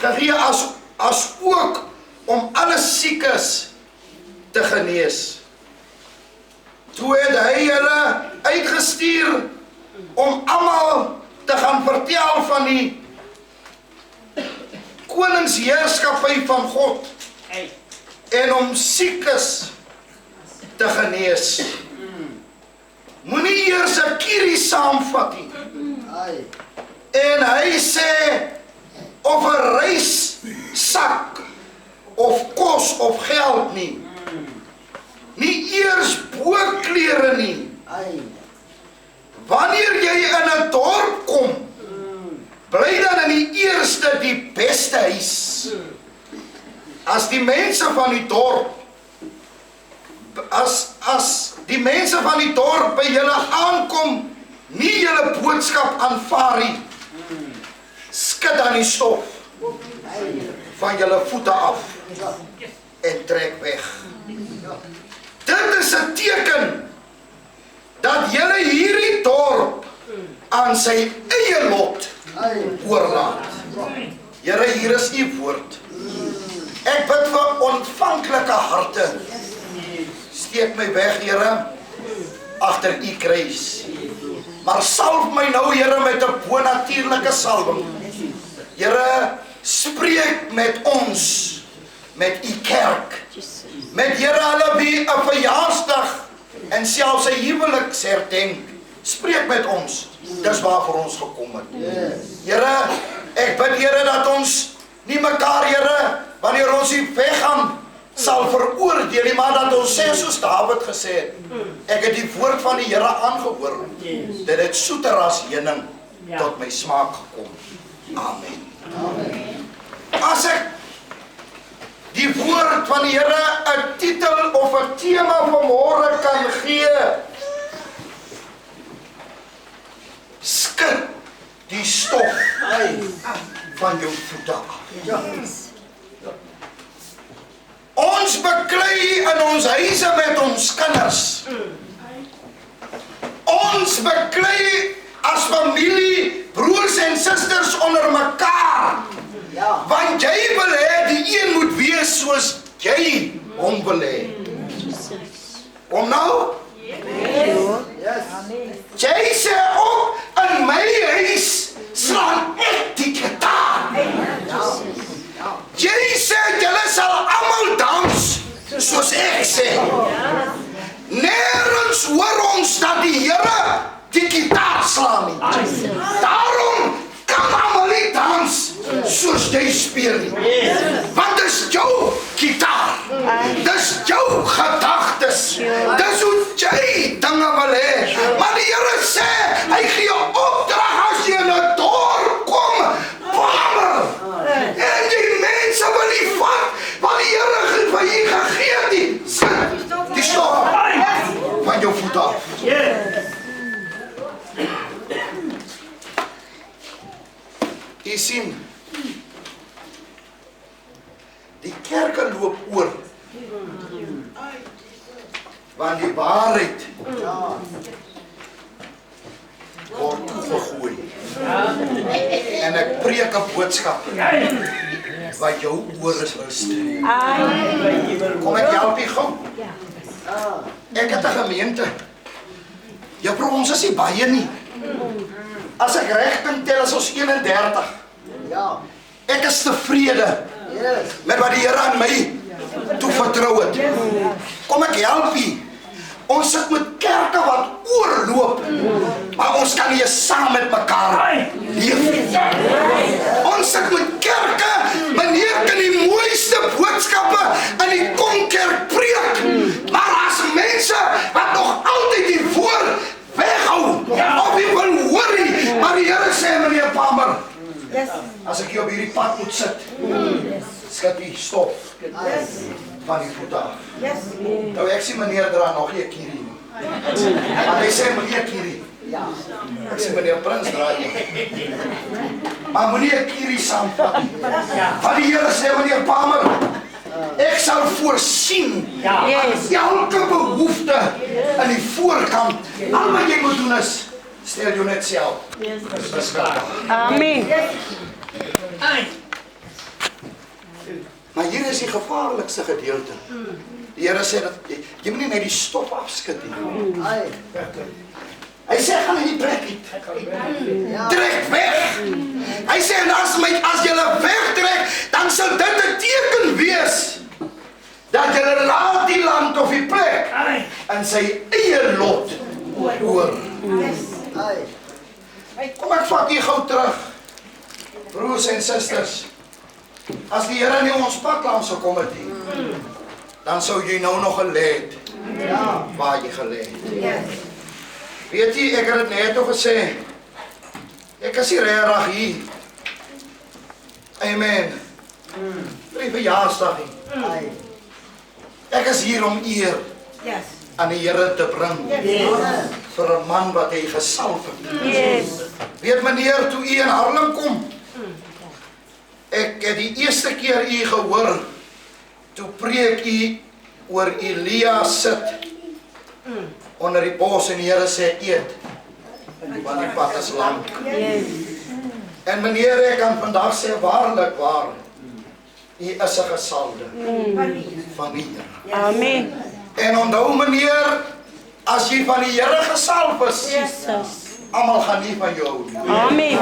gegee as ook om alle siekes te genees. Toe het hy hulle uitgestuur om almal te gaan vertel van die koningsheerskappy van God en om siekes te genees. Moenie eers 'n kierie saamvat nie. En hy sê of 'n reissak of kos of geld nie. Nie eers boklere nie. Wanneer jy in 'n dorp kom, bly dan in die eerste die beste huis. As die mense van die dorp as die mense van die dorp by julle aankom, nie julle boodskap aanvaar nie, skud dan die stof van julle voete af en trek weg. Dit is 'n teken dat julle hierdie dorp aan sy eie lot oorlaat. Here, hier is u woord. Ek bid vir ontvanklike harte. Steek my weg, Here, agter u kruis. Maar salf my nou, Here, met 'n bonatuurlike salwing. Here, spreek met ons, met u kerk. Met Here, hulle wie 'n verjaarsdag en selfs 'n huweliks herdenk. Spreek met ons. Dis waarvoor ons gekom het. Here, ek bid, Here, dat ons nie mekaar, Here, wanneer ons hier weggaan, sal veroordeel nie, maar dat ons sê soos Dawid gesê het, ek het die woord van die Here aangehoor. Dit het soeter as heuning tot my smaak gekom. Amen. As ek die woord van die Here 'n titel of 'n tema vanmôre kan gee, skud die stof van jou voete af. Ons beklei in ons huise met ons kinders. Ons beklei as familie, broers en susters onder mekaar. Want jy wil hê die een moet wees soos jy hom wil hê. Om nou? Jy sê ook, in my huis slaan ek die gitaar. Jy sê, julle sal almal dans, soos ek sê. Nergens hoor ons dat die Here die gitaar slaan nie. Daarom kan almal nie dans, soos jy speel nie. Want dis jou gitaar. Dis jou gedagtes. Dis hoe jy dinge wil hê. Maar die Here sê, hy gee opdrag as jy in 'n dorp kom, Vader. En die mense wil nie vat, wat die Here vir jy gegee het nie. Skud die stof van jou voet af. Jy sien, die kerke loop oor, want die waarheid word toegegooi. En ek preek 'n boodskap wat jou oor is rust. Kom ek help jy gou? Ek het 'n gemeente. Juffrou, ons is nie baie nie. As ek reg kan tel, is ons 31. Ek is tevrede met wat die Here aan my toevertrou het. Kom ek help jy? Ons sit met kerke wat oorloop, maar ons kan nie saam met mekaar leef. Ons sit met kerke, meneer kan die mooiste boodskappe in die Komkerk preek, maar as mense wat nog altyd die woord weghou, of jy wil hoor nie, maar die Here sê, meneer Palmer, as ek jou op hierdie pad moet sit, skud die stof van die voete af. Nou ek sê meneer dra nog nie 'n kierie nie. Maar hy sê meneer kierie. Ek sê meneer Prins dra nie. Maar moenie 'n kierie saamvat nie. Want die Here sê meneer Palmer, ek sal voorsien elke behoefte in die voorkant. Al wat jy moet doen is, stel jou net self. Amen. is die gevaarlikste gedeelte. Die Here sê dat jy moet nie net die stof afskud nie. Hy sê gaan in die plek nie. Trek weg. Hy sê en as jy wegtrek, dan sal dit 'n teken wees dat jy laat die land of die plek in sy eie lot oor. Kom ek vat hier gou terug. Broers en susters, as die Here nie ons pad langs sou kom het nie, dan sou jy nou nog gelê het waar jy gelê het. Weet jy, ek het dit net al gesê, ek is hier regtig hier. Amen. Vir die verjaarsdag hier. Ek is hier om eer aan die Here te bring. Vir 'n man wat hy gesalf het. Weet meneer, toe u in Haarlem kom, ek het die eerste keer u gehoor, toe preek u oor Elia sit onder die bos en die Here sê eet, want die pad is lank. En meneer, ek kan vandag sê waarlik waar, u is 'n gesalfde van die Here. Amen. En onthou meneer, as jy van die Here gesalf is, almal gaan nie van jou nie. Amen.